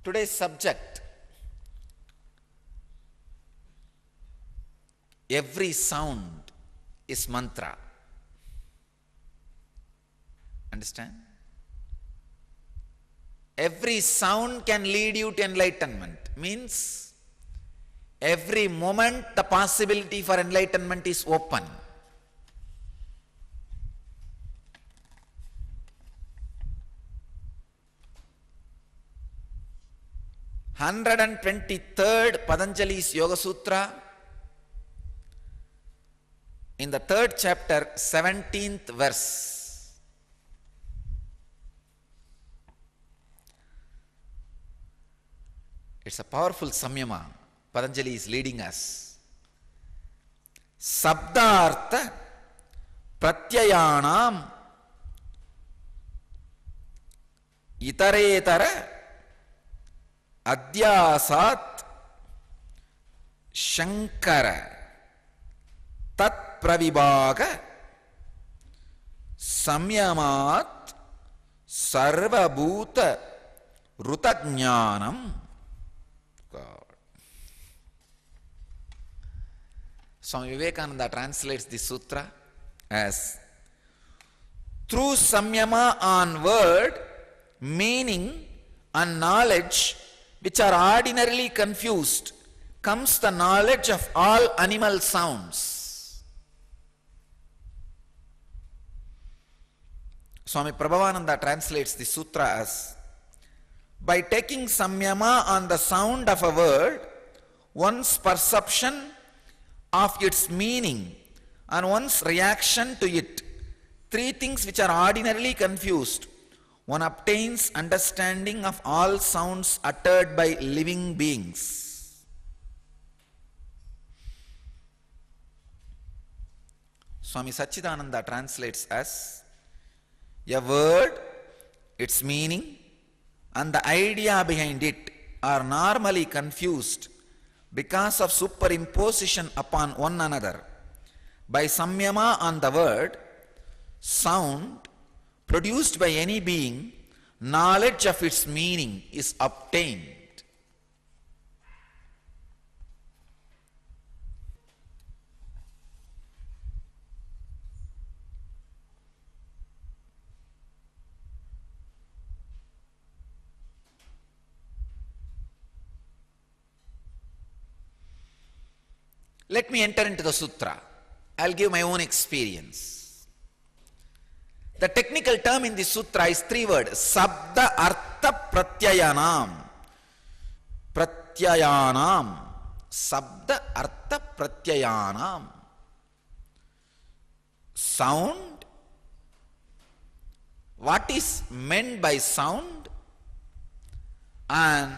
Today's subject, every sound is mantra. Understand? Every sound can lead you to enlightenment. Means every moment the possibility for enlightenment is open. Hundred and 23rd Patanjali's Yoga Sutra, in the 3rd chapter, 17th verse. It's a powerful samyama. Patanjali is leading us. Sabdartha pratyayanam itaretara adhyasat shankara tat pravibhaga samyamat sarvabhuta rutajnanam. Swami Vivekananda translates this sutra as, through samyama on word, meaning and knowledge which are ordinarily confused, comes the knowledge of all animal sounds. Swami Prabhavananda translates this sutra as, by taking samyama on the sound of a word, one's perception of its meaning and one's reaction to it, three things which are ordinarily confused, one obtains understanding of all sounds uttered by living beings. Swami Satchidananda translates as, a word, its meaning, and the idea behind it are normally confused because of superimposition upon one another. By samyama on the word, sound produced by any being, knowledge of its meaning is obtained. Let me enter into the sutra. I'll give my own experience. The technical term in this sutra is 3 words. Sabda artha pratyayanam. Pratyayanam. Sabda artha pratyayanam. Sound. What is meant by sound? And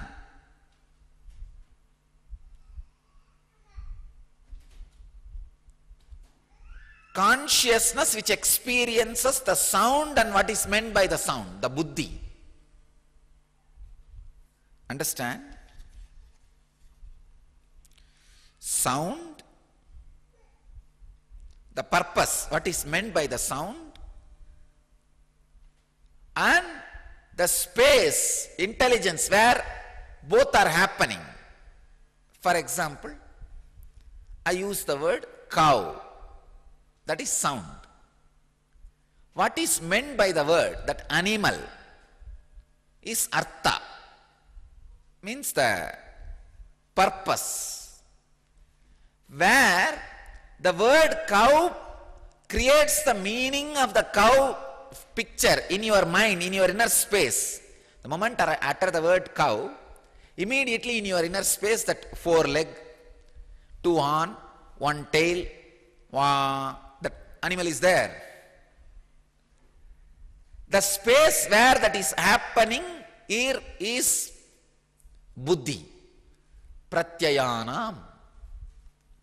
consciousness which experiences the sound and what is meant by the sound, the buddhi. Understand? Sound, the purpose, what is meant by the sound, and the space, intelligence where both are happening. For example, I use the word cow. That is sound. What is meant by the word, that animal, is artha, means the purpose. Where the word cow creates the meaning of the cow picture in your mind, in your inner space. The moment I utter the word cow, immediately in your inner space that 4 leg, 2 horn, 1 tail, animal is there. The space where that is happening here is buddhi, pratyayanam.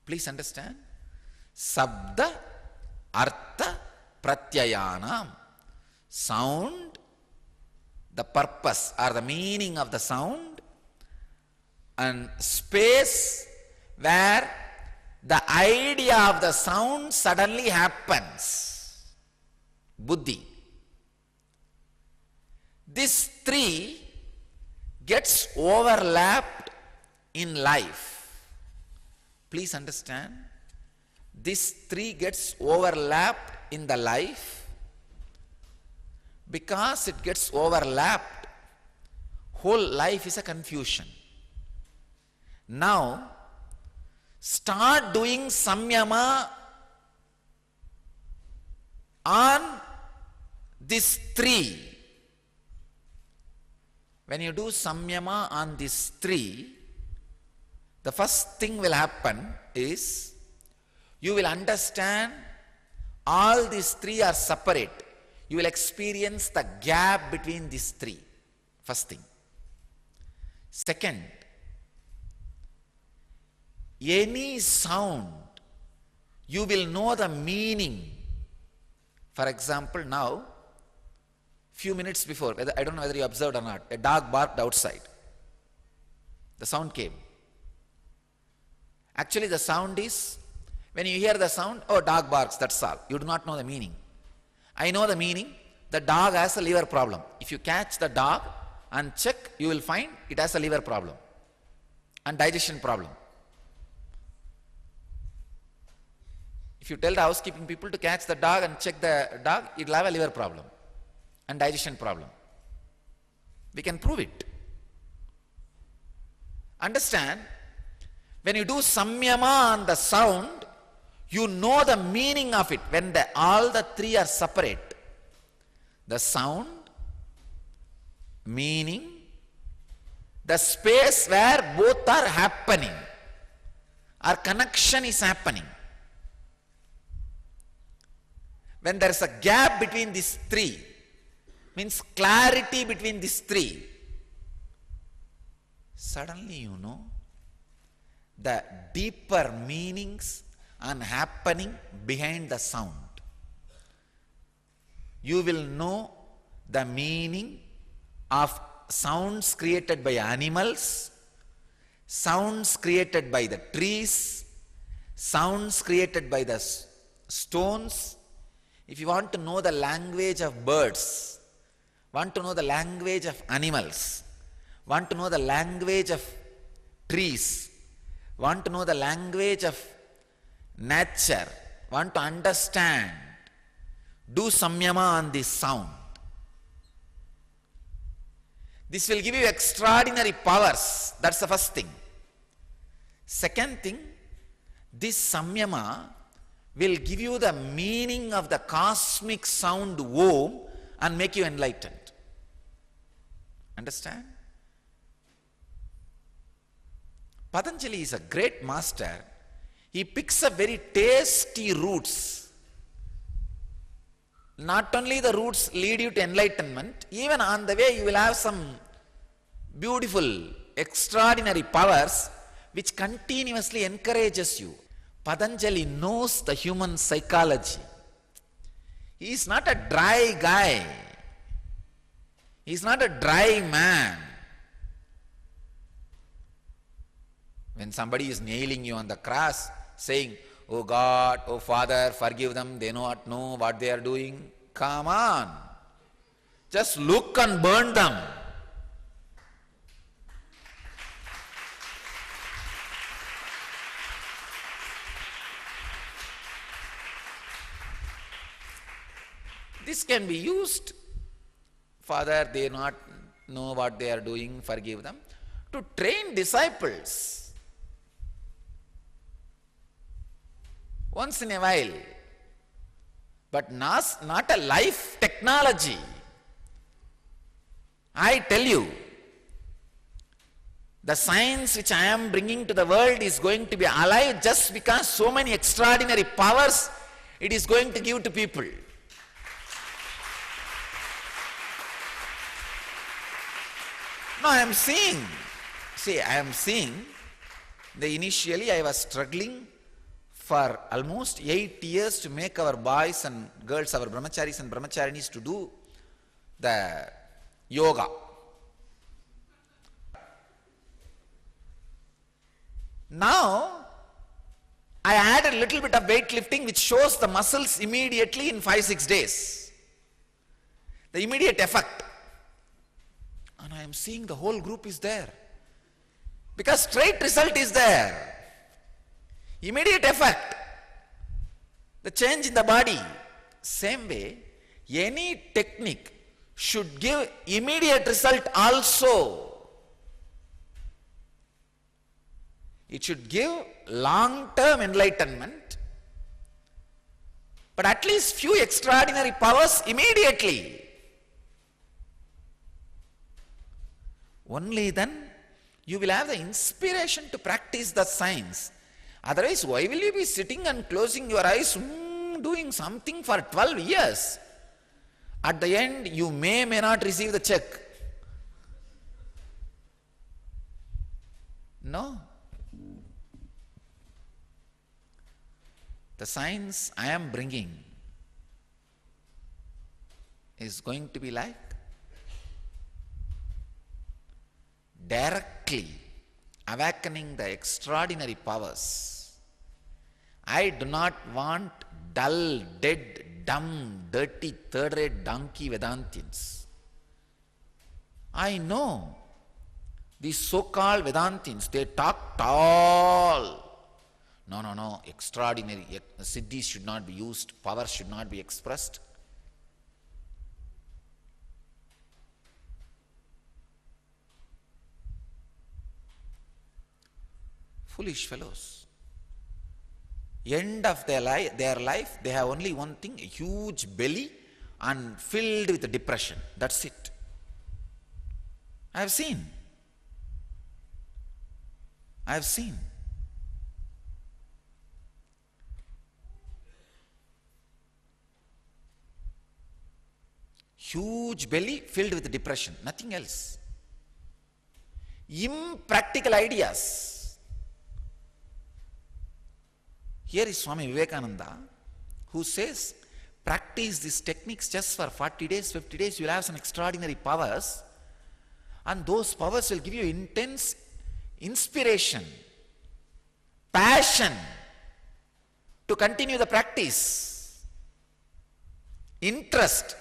Please understand. Sabda, artha, pratyayanam. Sound, the purpose or the meaning of the sound, and space where the idea of the sound suddenly happens. Buddhi. These 3 gets overlapped in life. Please understand, this three gets overlapped in the life. Because it gets overlapped, whole life is a confusion. Now, start doing samyama on these three. When you do samyama on these three, the first thing will happen is you will understand all these three are separate. You will experience the gap between these three. First thing. Second, any sound, you will know the meaning. For example, now, few minutes before, I don't know whether you observed or not, a dog barked outside. The sound came. Actually, the sound is, when you hear the sound, oh, dog barks, that's all. You do not know the meaning. I know the meaning. The dog has a liver problem. If you catch the dog and check, you will find it has a liver problem and digestion problem. If you tell the housekeeping people to catch the dog and check the dog, it will have a liver problem and digestion problem. We can prove it. Understand, when you do samyama on the sound, you know the meaning of it. When all the three are separate, the sound, meaning, the space where both are happening, our connection is happening. When there is a gap between these three, means clarity between these three, suddenly you know the deeper meanings and happening behind the sound. You will know the meaning of sounds created by animals, sounds created by the trees, sounds created by the stones. If you want to know the language of birds, want to know the language of animals, want to know the language of trees, want to know the language of nature, want to understand, do samyama on this sound. This will give you extraordinary powers. That's the first thing. Second thing, this samyama will give you the meaning of the cosmic sound Om and make you enlightened. Understand? Patanjali is a great master. He picks up very tasty roots. Not only the roots lead you to enlightenment, even on the way you will have some beautiful, extraordinary powers which continuously encourages you. Patanjali knows the human psychology. He is not a dry guy. He is not a dry man. When somebody is nailing you on the cross, saying, "Oh God, oh Father, forgive them, they not know what they are doing." Come on. Just look and burn them. This can be used. Father, they not know what they are doing, forgive them. To train disciples. Once in a while. But not a life technology. I tell you, the science which I am bringing to the world is going to be alive just because so many extraordinary powers it is going to give to people. No, I am seeing. See, I am seeing. Initially I was struggling for almost 8 years to make our boys and girls, our brahmacharis and brahmacharinis to do the yoga. Now, I added a little bit of weightlifting which shows the muscles immediately in 5-6 days. The immediate effect. And I am seeing the whole group is there. Because straight result is there. Immediate effect. The change in the body. Same way, any technique should give immediate result also. It should give long-term enlightenment, but at least few extraordinary powers immediately. Only then you will have the inspiration to practice the science. Otherwise, why will you be sitting and closing your eyes, doing something for 12 years? At the end, you may not receive the check. No. The science I am bringing is going to be like directly awakening the extraordinary powers. I do not want dull, dead, dumb, dirty, third-rate donkey Vedantians. I know these so-called Vedantians, they talk tall. No, extraordinary, Siddhis should not be used, power should not be expressed. Foolish fellows. End of their life, they have only one thing, a huge belly and filled with depression. That's it. I have seen. Huge belly filled with depression, nothing else. Impractical ideas. Here is Swami Vivekananda, who says, practice these techniques just for 40 days, 50 days, you will have some extraordinary powers, and those powers will give you intense inspiration, passion to continue the practice, interest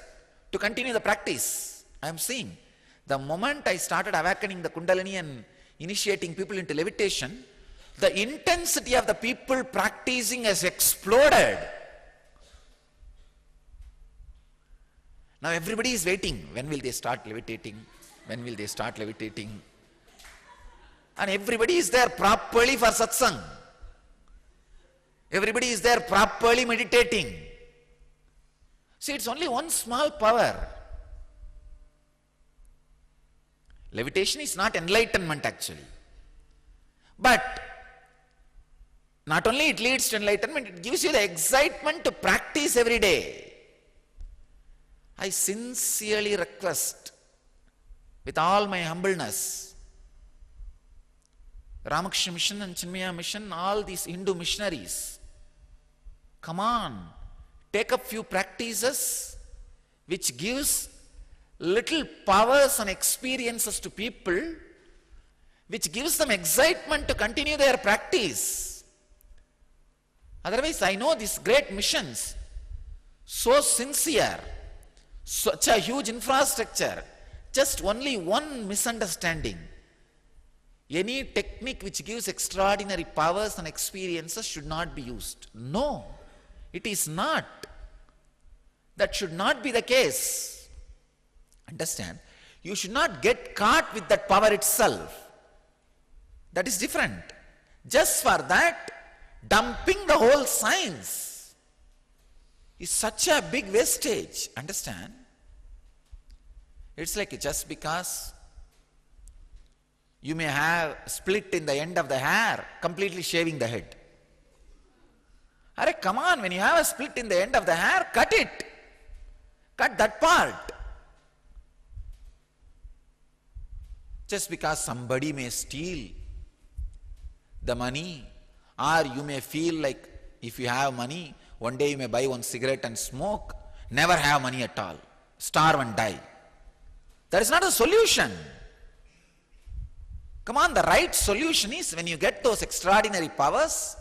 to continue the practice. I am seeing, the moment I started awakening the Kundalini and initiating people into levitation, the intensity of the people practicing has exploded. Now everybody is waiting. When will they start levitating? When will they start levitating? And everybody is there properly for satsang. Everybody is there properly meditating. See, it's only one small power. Levitation is not enlightenment actually. But not only it leads to enlightenment, it gives you the excitement to practice every day. I sincerely request, with all my humbleness, Ramakrishna Mission and Chinmaya Mission, all these Hindu missionaries, come on, take up few practices which gives little powers and experiences to people, which gives them excitement to continue their practice. Otherwise, I know these great missions, so sincere, such a huge infrastructure, just only one misunderstanding. Any technique which gives extraordinary powers and experiences should not be used. No, it is not. That should not be the case. Understand? You should not get caught with that power itself. That is different. Just for that, dumping the whole science is such a big wastage. Understand? It's like just because you may have split in the end of the hair, completely shaving the head. Arey, come on, when you have a split in the end of the hair, cut it. Cut that part. Just because somebody may steal the money, or you may feel like if you have money, one day you may buy one cigarette and smoke, never have money at all, starve and die. That is not a solution. Come on, the right solution is when you get those extraordinary powers,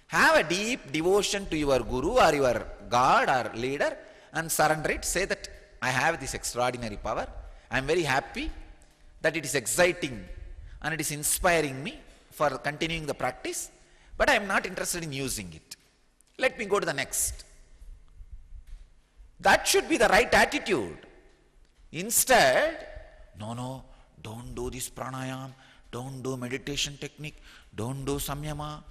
have a deep devotion to your guru or your God or leader and surrender it. Say that I have this extraordinary power I am very happy that it is exciting and it is inspiring me for continuing the practice, but I am not interested in using it. Let me go to the next. That should be the right attitude. Instead, no, don't do this pranayam, don't do meditation technique, don't do samyama.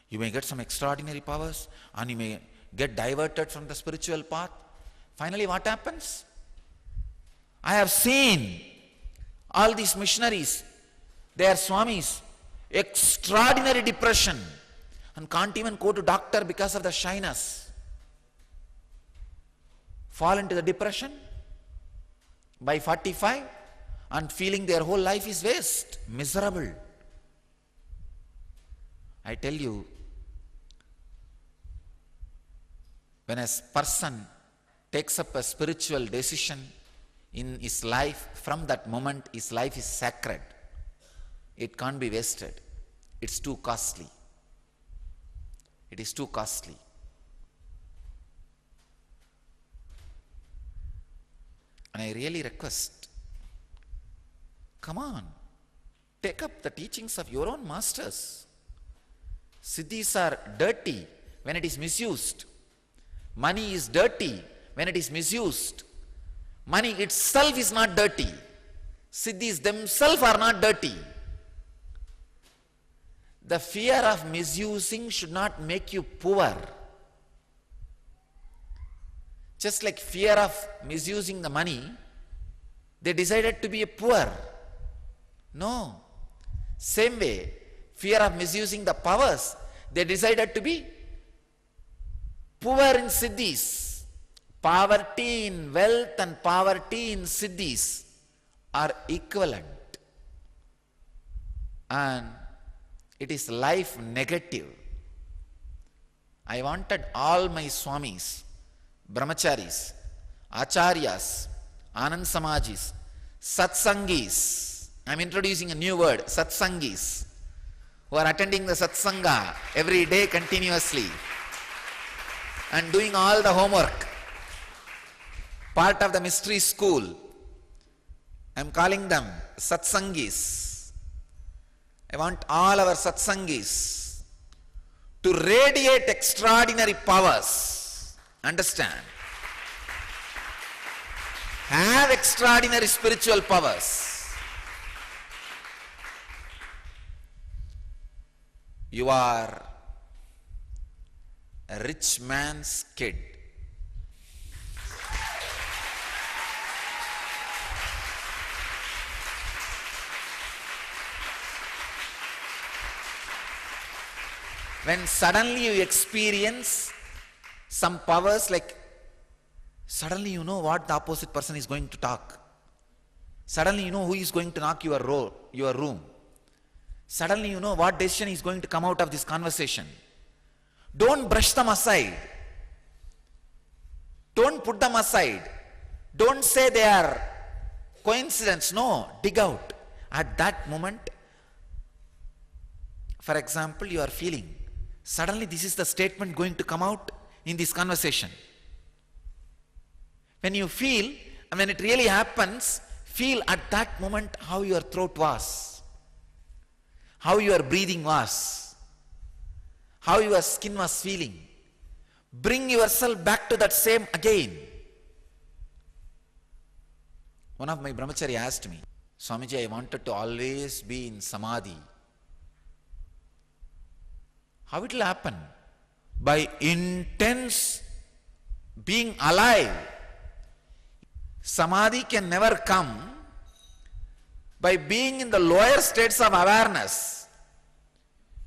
You may get some extraordinary powers and you may get diverted from the spiritual path. Finally, what happens? I have seen all these missionaries, they are swamis, extraordinary depression and can't even go to doctor because of the shyness. Fall into the depression by 45 and feeling their whole life is waste, miserable. I tell you, when a person takes up a spiritual decision in his life, from that moment his life is sacred. It can't be wasted. It's too costly. It is too costly. And I really request, come on, take up the teachings of your own masters. Siddhis are dirty when it is misused. Money is dirty when it is misused. Money itself is not dirty. Siddhis themselves are not dirty. The fear of misusing should not make you poor. Just like fear of misusing the money, they decided to be a poor. No. Same way, fear of misusing the powers, they decided to be poor in Siddhis. Poverty in wealth and poverty in Siddhis are equivalent. And it is life negative. I wanted all my swamis, brahmacharis, acharyas, anand samajis, satsangis. I am introducing a new word, satsangis, who are attending the satsanga every day continuously and doing all the homework, part of the mystery school. I am calling them satsangis. I want all our satsangis to radiate extraordinary powers. Understand? Have extraordinary spiritual powers. You are a rich man's kid. When suddenly you experience some powers, like suddenly you know what the opposite person is going to talk. Suddenly you know who is going to knock your room. Suddenly you know what decision is going to come out of this conversation. Don't brush them aside. Don't put them aside. Don't say they are coincidence. No, dig out. At that moment, for example, you are feeling, suddenly this is the statement going to come out in this conversation. When you feel, and when it really happens, feel at that moment how your throat was, how your breathing was, how your skin was feeling. Bring yourself back to that same again. One of my brahmachari asked me, Swamiji, I wanted to always be in Samadhi. How it will happen? By intense being alive. Samadhi can never come by being in the lower states of awareness.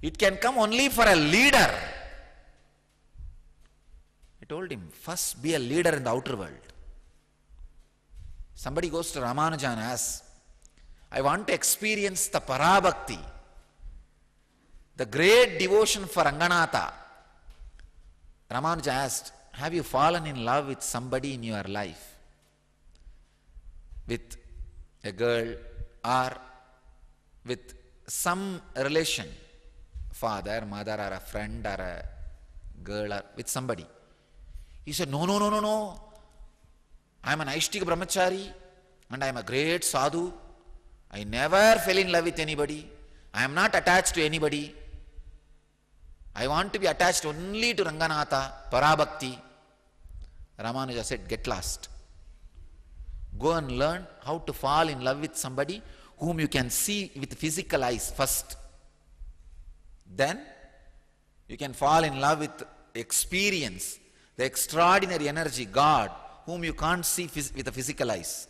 It can come only for a leader. I told him, first be a leader in the outer world. Somebody goes to Ramanuja and asks, I want to experience the Parabhakti, the great devotion for Ranganatha. Ramanuja asked, have you fallen in love with somebody in your life? With a girl or with some relation, father, mother, or a friend, or a girl, or with somebody. He said, no. I am an Aishtika brahmachari. and I am a great sadhu. I never fell in love with anybody. I am not attached to anybody. I want to be attached only to Ranganatha, Parabhakti. Ramanuja said, get lost. Go and learn how to fall in love with somebody whom you can see with physical eyes first. Then you can fall in love with experience, the extraordinary energy, God, whom you can't see with the physical eyes.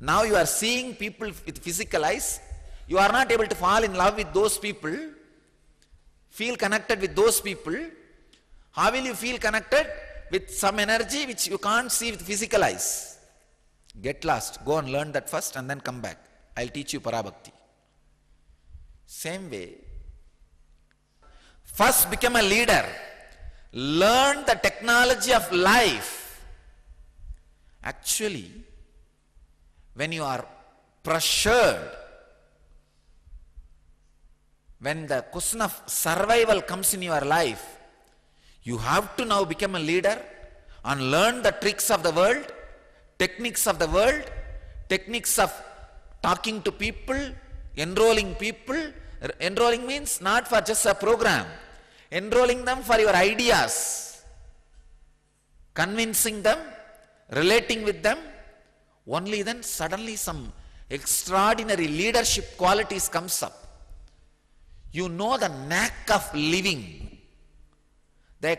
Now you are seeing people with physical eyes. You are not able to fall in love with those people, feel connected with those people. How will you feel connected? With some energy which you can't see with physical eyes. Get lost. Go and learn that first and then come back. I'll teach you Parabhakti. Same way. First become a leader. Learn the technology of life. Actually, when you are pressured, when the question of survival comes in your life, you have to now become a leader and learn the tricks of the world, techniques of the world, techniques of talking to people, enrolling people. Enrolling means not for just a program. Enrolling them for your ideas, convincing them, relating with them. Only then suddenly some extraordinary leadership qualities comes up. You know the knack of living. The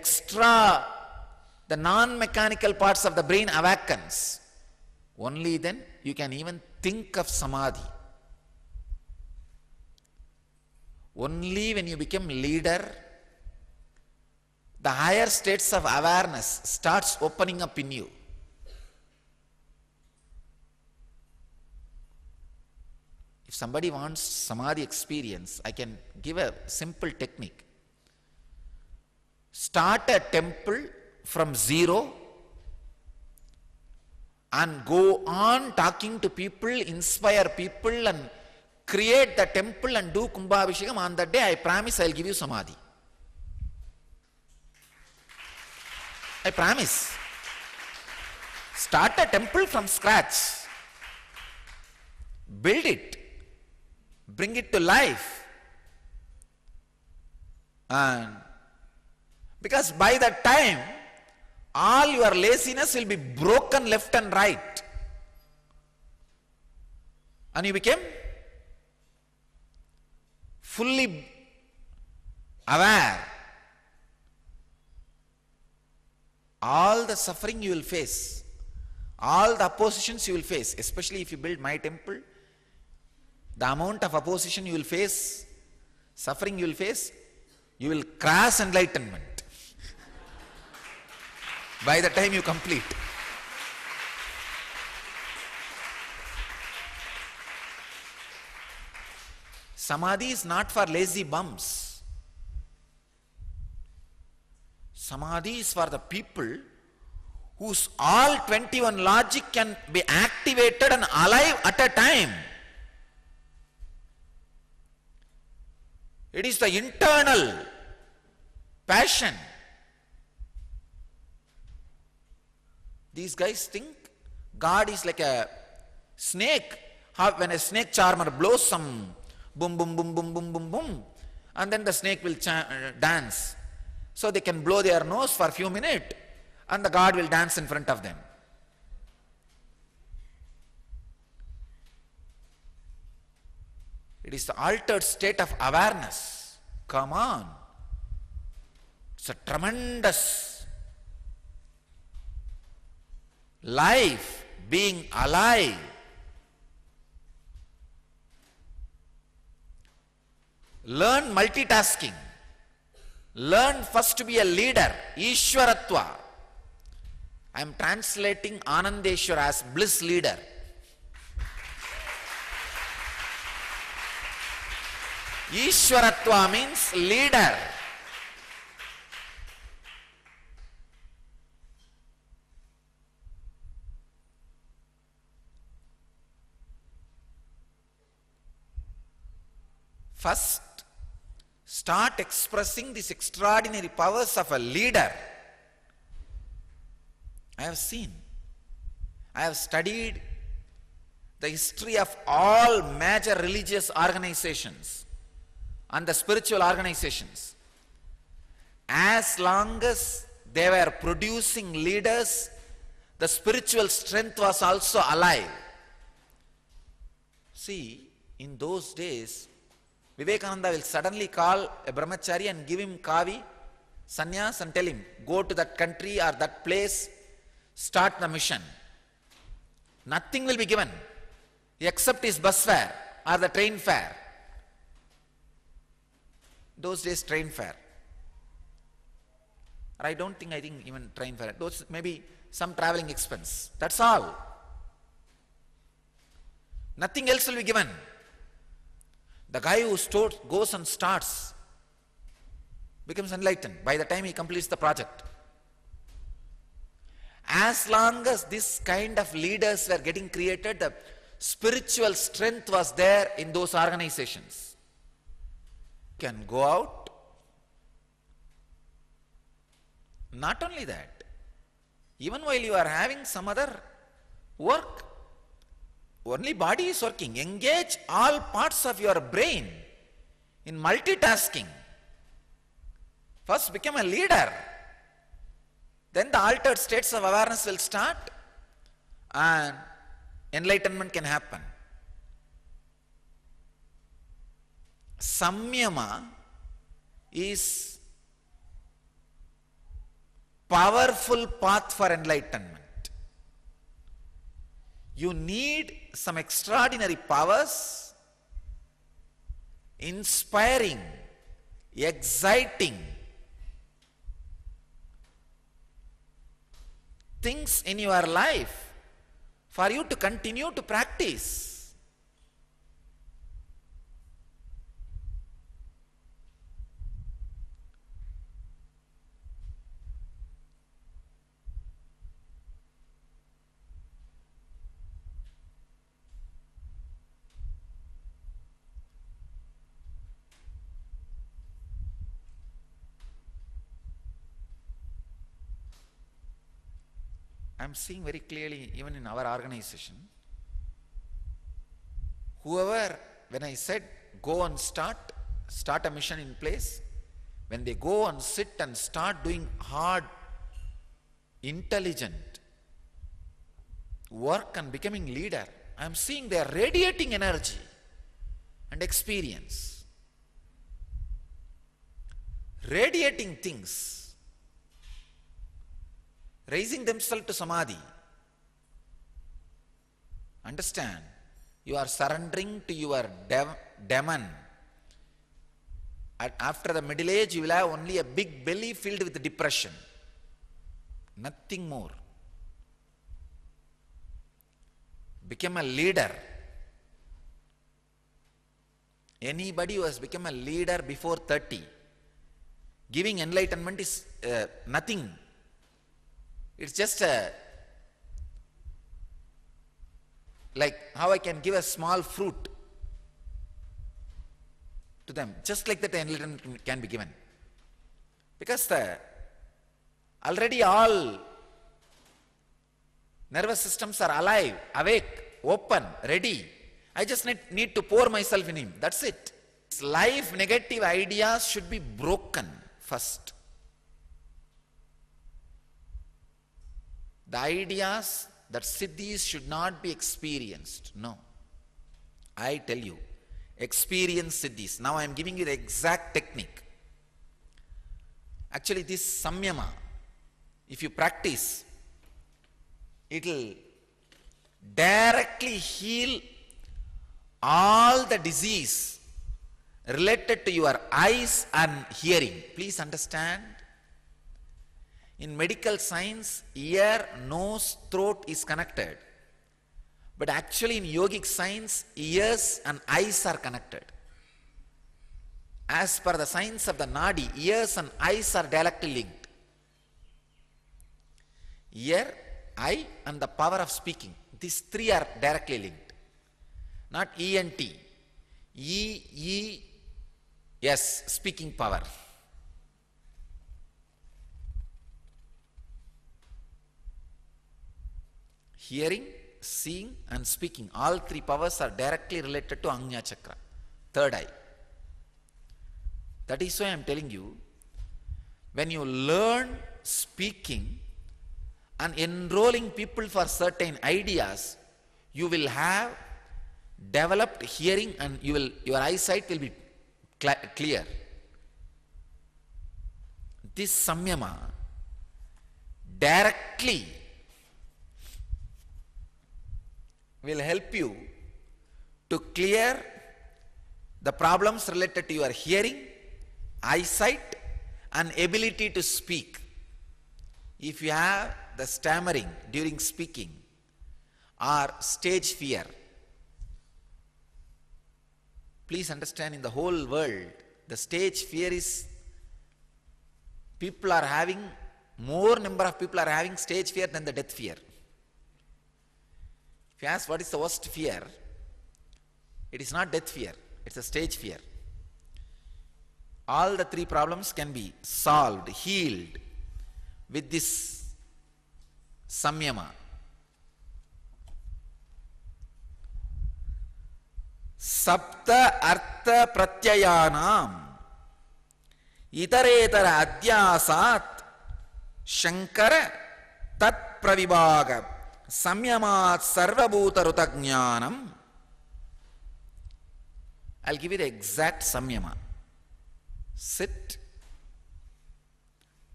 non-mechanical parts of the brain awakens. Only then you can even think of Samadhi. Only when you become leader, the higher states of awareness starts opening up in you. If somebody wants Samadhi experience, I can give a simple technique. Start a temple from zero and go on talking to people, inspire people and create the temple and do Kumbhabhishekam. On that day, I promise I'll give you Samadhi. I promise. Start a temple from scratch. Build it. Bring it to life. And because by that time, all your laziness will be broken left and right. And you became fully aware. All the suffering you will face, all the oppositions you will face, especially if you build my temple, the amount of opposition you will face, suffering you will face, you will cross enlightenment by the time you complete. Samadhi is not for lazy bums. Samadhi is for the people whose all 21 logic can be activated and alive at a time. It is the internal passion. These guys think God is like a snake. When a snake charmer blows some boom, boom, boom, boom, boom, boom, boom, and then the snake will dance. So they can blow their nose for a few minutes and the God will dance in front of them. It is the altered state of awareness. Come on. It's a tremendous life, being alive. Learn multitasking. Learn first to be a leader. Ishwaratva. I am translating Anandeshwara as bliss leader. Ishwaratva means leader. First, start expressing these extraordinary powers of a leader. I have seen, I have studied the history of all major religious organizations and the spiritual organizations, as long as they were producing leaders, the spiritual strength was also alive. See, in those days, Vivekananda will suddenly call a brahmachari and give him kavi, sannyas, and tell him, go to that country or that place, start the mission. Nothing will be given except his bus fare or the train fare. Those days, train fare. Or I think even train fare. Those maybe some traveling expense. That's all. Nothing else will be given. The guy who goes and starts becomes enlightened by the time he completes the project. As long as this kind of leaders were getting created, the spiritual strength was there in those organizations. You can go out. Not only that, even while you are having some other work, only body is working. Engage all parts of your brain in multitasking. First become a leader. Then the altered states of awareness will start and enlightenment can happen. Samyama is powerful path for enlightenment. You need some extraordinary powers, inspiring, exciting things in your life for you to continue to practice. I'm seeing very clearly, even in our organization, whoever, when I said go and start a mission in place, when they go and sit and start doing hard, intelligent work and becoming leader, I'm seeing they are radiating energy and experience, radiating things, raising themselves to Samadhi. Understand, you are surrendering to your demon. After the middle age, you will have only a big belly filled with depression. Nothing more. Become a leader. Anybody who has become a leader before 30, giving enlightenment is nothing. It's just like how I can give a small fruit to them. Just like that, the enlightenment can be given. Because already all nervous systems are alive, awake, open, ready. I just need to pour myself in him. That's it. Life negative ideas should be broken first. The ideas that Siddhis should not be experienced. No. I tell you, experience Siddhis. Now I am giving you the exact technique. Actually, this samyama, if you practice, it will directly heal all the disease related to your eyes and hearing. Please understand. In medical science, ear, nose, throat is connected. But actually in yogic science, ears and eyes are connected. As per the science of the nadi, ears and eyes are directly linked. Ear, eye and the power of speaking. These three are directly linked. Not ENT. Yes, speaking power. Hearing, seeing and speaking. All three powers are directly related to Ajna Chakra, third eye. That is why I am telling you, when you learn speaking and enrolling people for certain ideas, you will have developed hearing and your eyesight will be clear. This samyama directly will help you to clear the problems related to your hearing, eyesight, and ability to speak. If you have the stammering during speaking or stage fear, please understand, in the whole world, the stage fear is, more number of people are having stage fear than the death fear. If you ask what is the worst fear, it is not death fear, it's a stage fear. All the three problems can be solved, healed with this samyama. Sapta artha pratyayanam itaretara adhyasat shankara tat pravibhaga samyamat sarvabhuta rutagñanam. I'll give you the exact samyama. Sit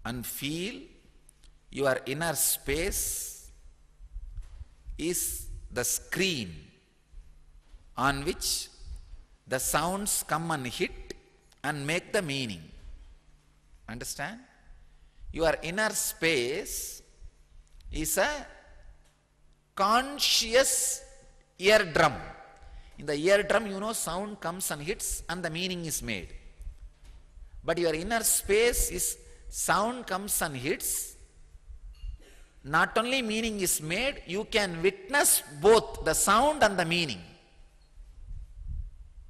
and feel your inner space is the screen on which the sounds come and hit and make the meaning. Understand? Your inner space is a conscious eardrum. In the eardrum, sound comes and hits and the meaning is made. But your inner space is sound comes and hits, not only meaning is made, you can witness both the sound and the meaning.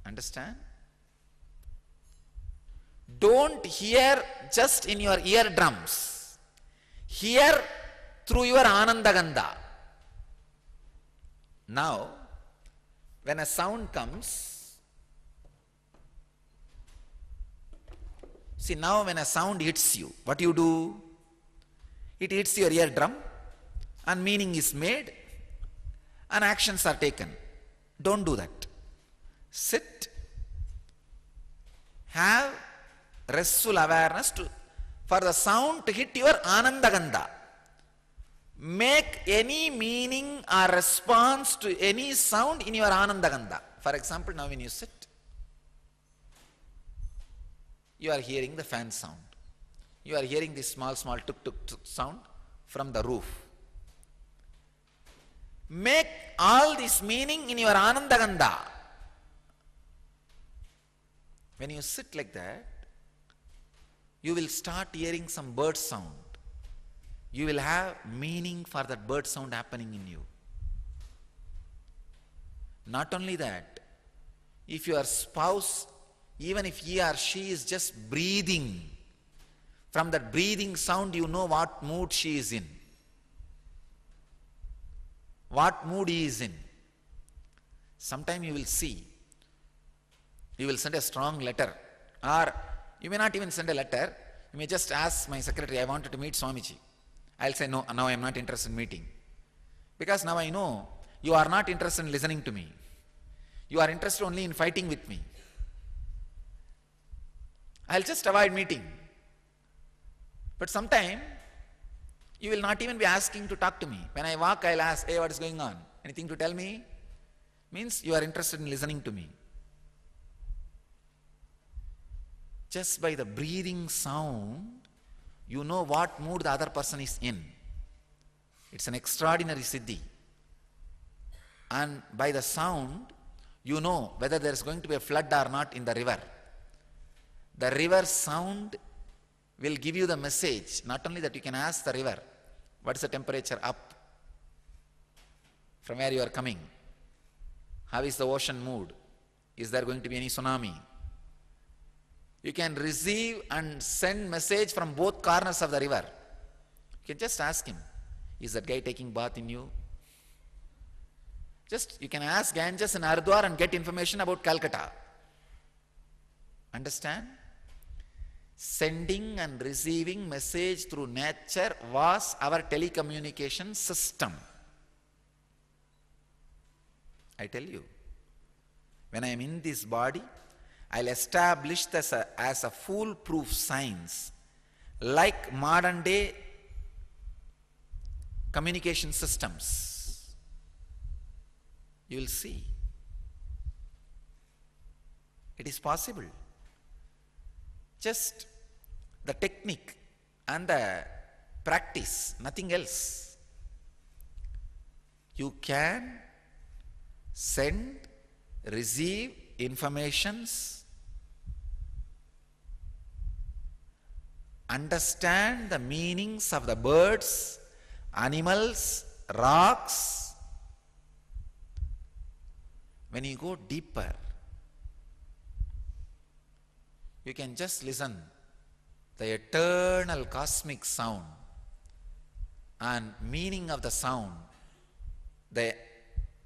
Understand? Don't hear just in your eardrums. Hear through your Anandagandha. Now, when a sound comes, see, now when a sound hits you, what you do? It hits your eardrum and meaning is made and actions are taken. Don't do that. Sit, have restful awareness for the sound to hit your Anandagandha. Make any meaning or response to any sound in your Anandagandha. For example, now when you sit, you are hearing the fan sound. You are hearing this small tuk tuk sound from the roof. Make all this meaning in your Anandagandha. When you sit like that, you will start hearing some bird sound. You will have meaning for that bird sound happening in you. Not only that, if your spouse, even if he or she is just breathing, from that breathing sound you know what mood she is in, what mood he is in. Sometime you will see, you will send a strong letter, or you may not even send a letter, you may just ask my secretary, I wanted to meet Swamiji. I'll say, no, now I am not interested in meeting. Because now I know you are not interested in listening to me. You are interested only in fighting with me. I'll just avoid meeting. But sometime, you will not even be asking to talk to me. When I walk, I'll ask, hey, what is going on? Anything to tell me? Means you are interested in listening to me. Just by the breathing sound, you know what mood the other person is in. It's an extraordinary siddhi. And by the sound, you know whether there is going to be a flood or not in the river. The river sound will give you the message. Not only that, you can ask the river, what is the temperature up from where you are coming? How is the ocean mood? Is there going to be any tsunami? You can receive and send message from both corners of the river. You can just ask him, is that guy taking bath in you? Just you can ask Ganges and Haridwar and get information about Calcutta. Understand? Sending and receiving message through nature was our telecommunication system. I tell you, when I am in this body, I'll establish this as a foolproof science, like modern day communication systems. You will see. It is possible. Just the technique and the practice, nothing else. You can send, receive informations, understand the meanings of the birds, animals, rocks. When you go deeper, you can just listen the eternal cosmic sound and meaning of the sound, the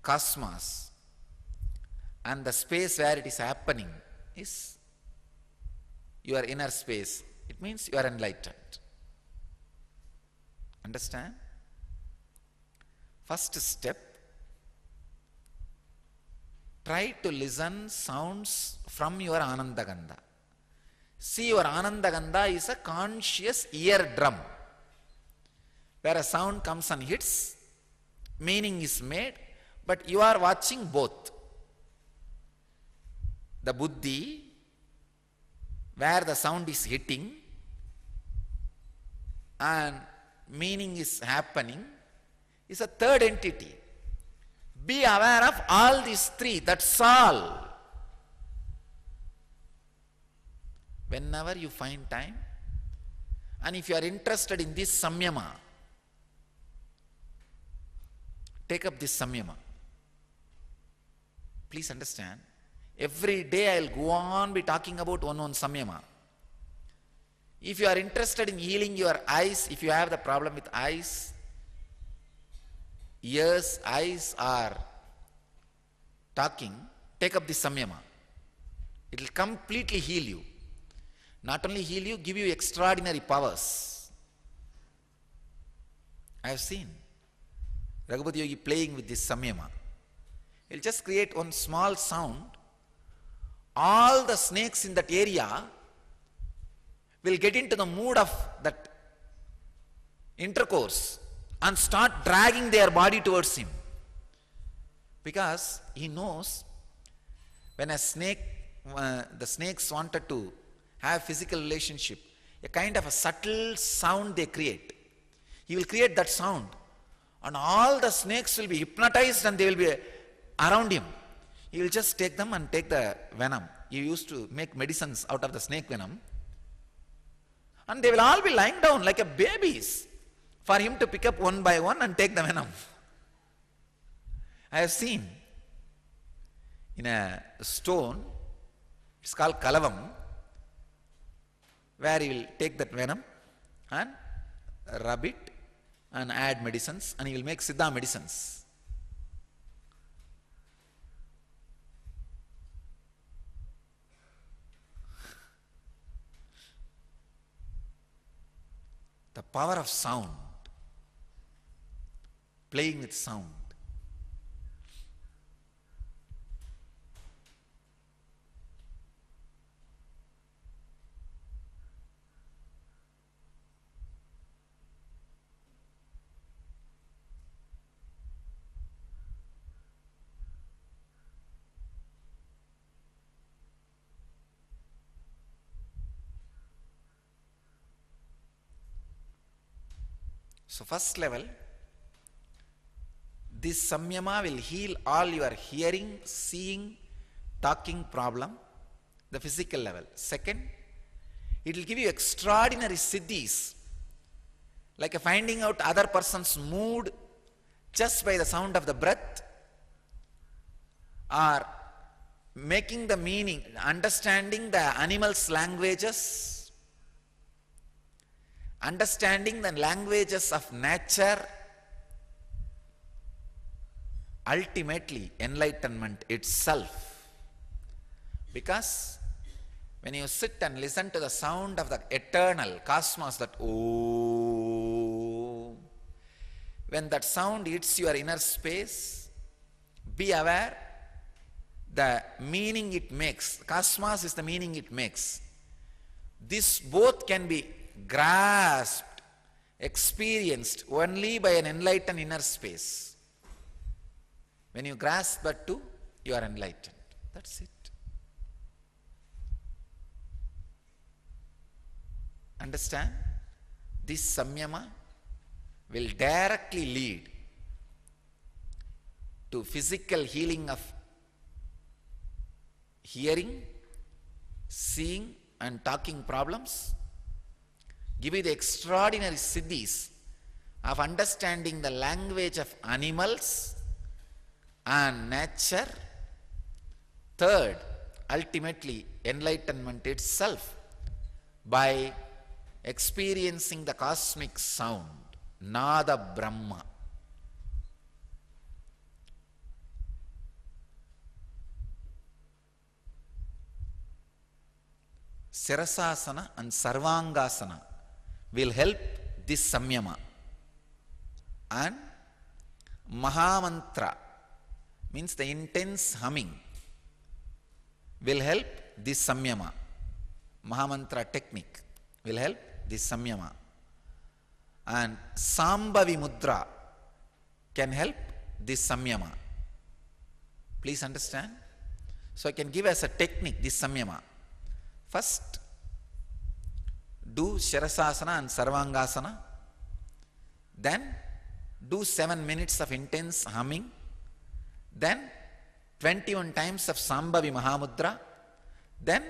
cosmos and the space where it is happening is your inner space. It means you are enlightened. Understand? First step, try to listen sounds from your Anandagandha. See, your Anandagandha is a conscious eardrum, where a sound comes and hits, meaning is made, but you are watching both. The buddhi, where the sound is hitting and meaning is happening, is a third entity. Be aware of all these three, that's all. Whenever you find time, and if you are interested in this samyama, take up this samyama. Please understand, every day I will go on be talking about one samyama. If you are interested in healing your eyes, if you have the problem with eyes, ears, eyes are talking, take up this samyama. It will completely heal you. Not only heal you, give you extraordinary powers. I have seen Raghupati Yogi playing with this samyama. He'll just create one small sound. All the snakes in that area will get into the mood of that intercourse and start dragging their body towards him. Because he knows when a snake, the snakes wanted to have physical relationship, a kind of a subtle sound they create. He will create that sound and all the snakes will be hypnotized and they will be around him. He will just take them and take the venom. He used to make medicines out of the snake venom. And they will all be lying down like a babies for him to pick up one by one and take the venom. I have seen in a stone, it's called kalavam, where he will take that venom and rub it and add medicines, and he will make Siddha medicines. The power of sound, playing with sound. So first level, this samyama will heal all your hearing, seeing, talking problem, the physical level. Second, it will give you extraordinary siddhis, like finding out other person's mood just by the sound of the breath, or making the meaning, understanding the animals' languages, understanding the languages of nature, ultimately enlightenment itself. Because when you sit and listen to the sound of the eternal cosmos, that oh, when that sound hits your inner space, be aware the meaning it makes. Cosmos is the meaning it makes. This both can be grasped, experienced only by an enlightened inner space. When you grasp that too, you are enlightened. That's it. Understand? This samyama will directly lead to physical healing of hearing, seeing and talking problems, give you the extraordinary siddhis of understanding the language of animals and nature. Third, ultimately enlightenment itself by experiencing the cosmic sound, Nada Brahma. Sirasasana and Sarvangasana will help this samyama. And Mahamantra means the intense humming will help this samyama. Mahamantra technique will help this samyama. And Sambhavi Mudra can help this samyama. Please understand. So I can give as a technique this samyama. First, do Shirasasana and Sarvangasana. Then, do 7 minutes of intense humming. Then, 21 times of Sambhavi Mahamudra. Then,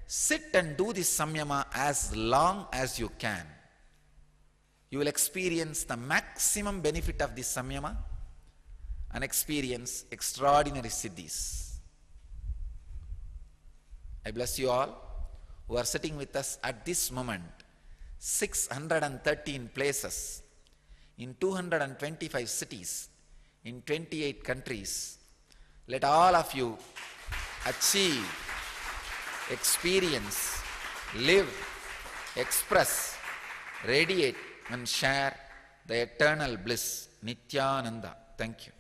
sit and do this samyama as long as you can. You will experience the maximum benefit of this samyama and experience extraordinary siddhis. I bless you all who are sitting with us at this moment. 613 places in 225 cities in 28 countries. Let all of you achieve, experience, live, express, radiate and share the eternal bliss. Nithyananda. Thank you.